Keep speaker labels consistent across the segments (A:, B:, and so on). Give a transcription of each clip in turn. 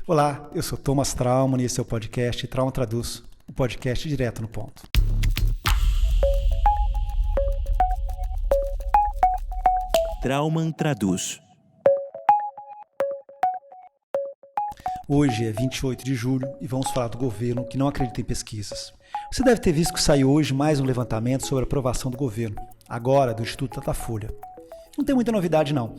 A: Olá, eu sou Thomas Traumann e esse é o podcast Trauma Traduz, o podcast direto no ponto.
B: Traumann Traduz.
A: Hoje é 28 de julho e vamos falar do governo que não acredita em pesquisas. Você deve ter visto que saiu hoje mais um levantamento sobre a aprovação do governo, agora do Instituto Datafolha. Não tem muita novidade não.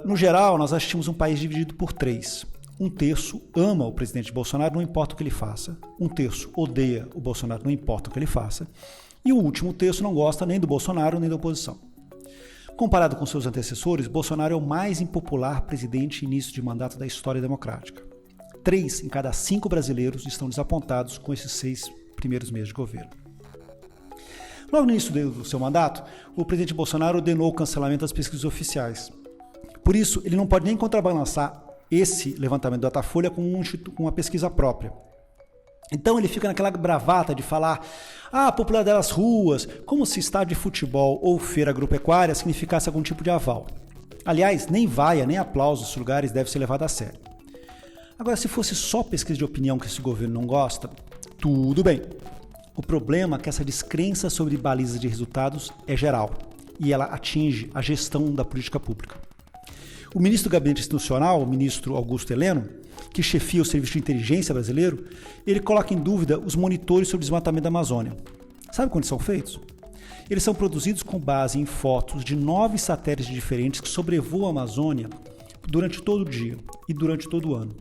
A: No geral, nós assistimos um país dividido por três. Um terço ama o presidente Bolsonaro, não importa o que ele faça. Um terço odeia o Bolsonaro, não importa o que ele faça. E o último terço não gosta nem do Bolsonaro nem da oposição. Comparado com seus antecessores, Bolsonaro é o mais impopular presidente em início de mandato da história democrática. 3 em cada 5 brasileiros estão desapontados com esses 6 primeiros meses de governo. Logo no início do seu mandato, o presidente Bolsonaro ordenou o cancelamento das pesquisas oficiais. Por isso, ele não pode nem contrabalançar esse levantamento do Datafolha com uma pesquisa própria. Então ele fica naquela bravata de falar a popularidade das ruas, como se estádio de futebol ou feira agropecuária significasse algum tipo de aval. Aliás, nem vaia, nem aplauso dos lugares deve ser levado a sério. Agora, se fosse só pesquisa de opinião que esse governo não gosta, tudo bem. O problema é que essa descrença sobre balizas de resultados é geral e ela atinge a gestão da política pública. O ministro do Gabinete Institucional, o ministro Augusto Heleno, que chefia o Serviço de Inteligência brasileiro, ele coloca em dúvida os monitores sobre o desmatamento da Amazônia. Sabe quando são feitos? Eles são produzidos com base em fotos de 9 satélites diferentes que sobrevoam a Amazônia durante todo o dia e durante todo o ano.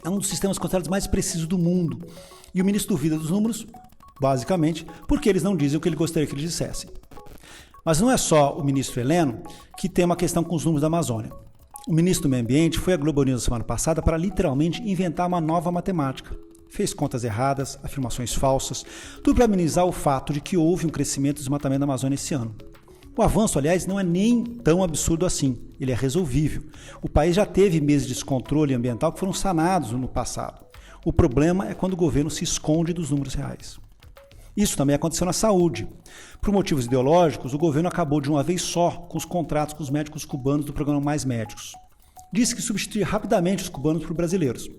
A: É um dos sistemas considerados mais precisos do mundo. E o ministro duvida dos números, basicamente, porque eles não dizem o que ele gostaria que eles dissessem. Mas não é só o ministro Heleno que tem uma questão com os números da Amazônia. O ministro do Meio Ambiente foi à Globo News na semana passada para literalmente inventar uma nova matemática. Fez contas erradas, afirmações falsas, tudo para minimizar o fato de que houve um crescimento do desmatamento da Amazônia esse ano. O avanço, aliás, não é nem tão absurdo assim, ele é resolvível. O país já teve meses de descontrole ambiental que foram sanados no passado. O problema é quando o governo se esconde dos números reais. Isso também aconteceu na saúde. Por motivos ideológicos, o governo acabou de uma vez só com os contratos com os médicos cubanos do programa Mais Médicos. Disse que substituía rapidamente os cubanos por brasileiros.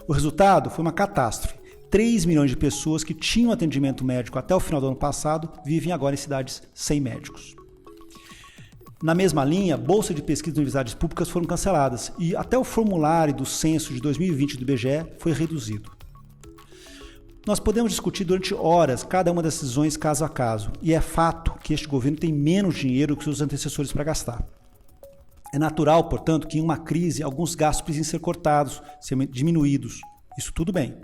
A: O resultado foi uma catástrofe. 3 milhões de pessoas que tinham atendimento médico até o final do ano passado vivem agora em cidades sem médicos. Na mesma linha, bolsa de pesquisa de universidades públicas foram canceladas e até o formulário do censo de 2020 do IBGE foi reduzido. Nós podemos discutir durante horas cada uma das decisões caso a caso, e é fato que este governo tem menos dinheiro que seus antecessores para gastar. É natural, portanto, que em uma crise alguns gastos precisem ser cortados, ser diminuídos. Isso tudo bem.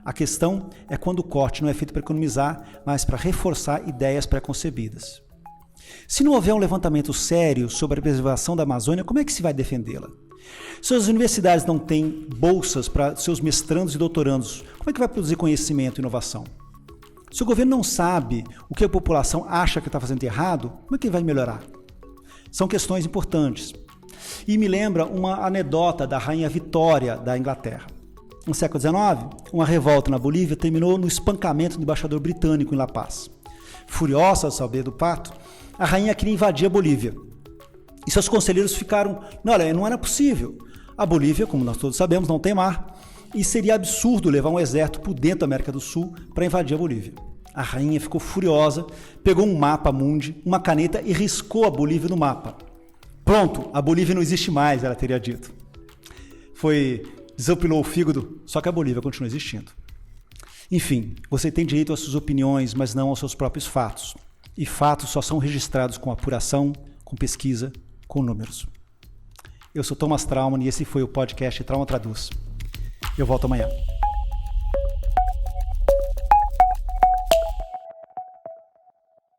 A: A questão é quando o corte não é feito para economizar, mas para reforçar ideias pré-concebidas. Se não houver um levantamento sério sobre a preservação da Amazônia, como é que se vai defendê-la? Se as universidades não têm bolsas para seus mestrandos e doutorandos, como é que vai produzir conhecimento e inovação? Se o governo não sabe o que a população acha que está fazendo errado, como é que ele vai melhorar? São questões importantes. E me lembra uma anedota da rainha Vitória da Inglaterra. No século XIX, uma revolta na Bolívia terminou no espancamento do embaixador britânico em La Paz. Furiosa ao saber do fato, a rainha queria invadir a Bolívia. E seus conselheiros ficaram, não era possível. A Bolívia, como nós todos sabemos, não tem mar, e seria absurdo levar um exército por dentro da América do Sul para invadir a Bolívia. A rainha ficou furiosa, pegou um mapa mundi, uma caneta e riscou a Bolívia no mapa. Pronto, a Bolívia não existe mais, ela teria dito. Desopinou o fígado, só que a Bolívia continua existindo. Enfim, você tem direito às suas opiniões, mas não aos seus próprios fatos. E fatos só são registrados com apuração, com pesquisa, com números. Eu sou Thomas Traumann e esse foi o podcast Trauma Traduz. Eu volto amanhã.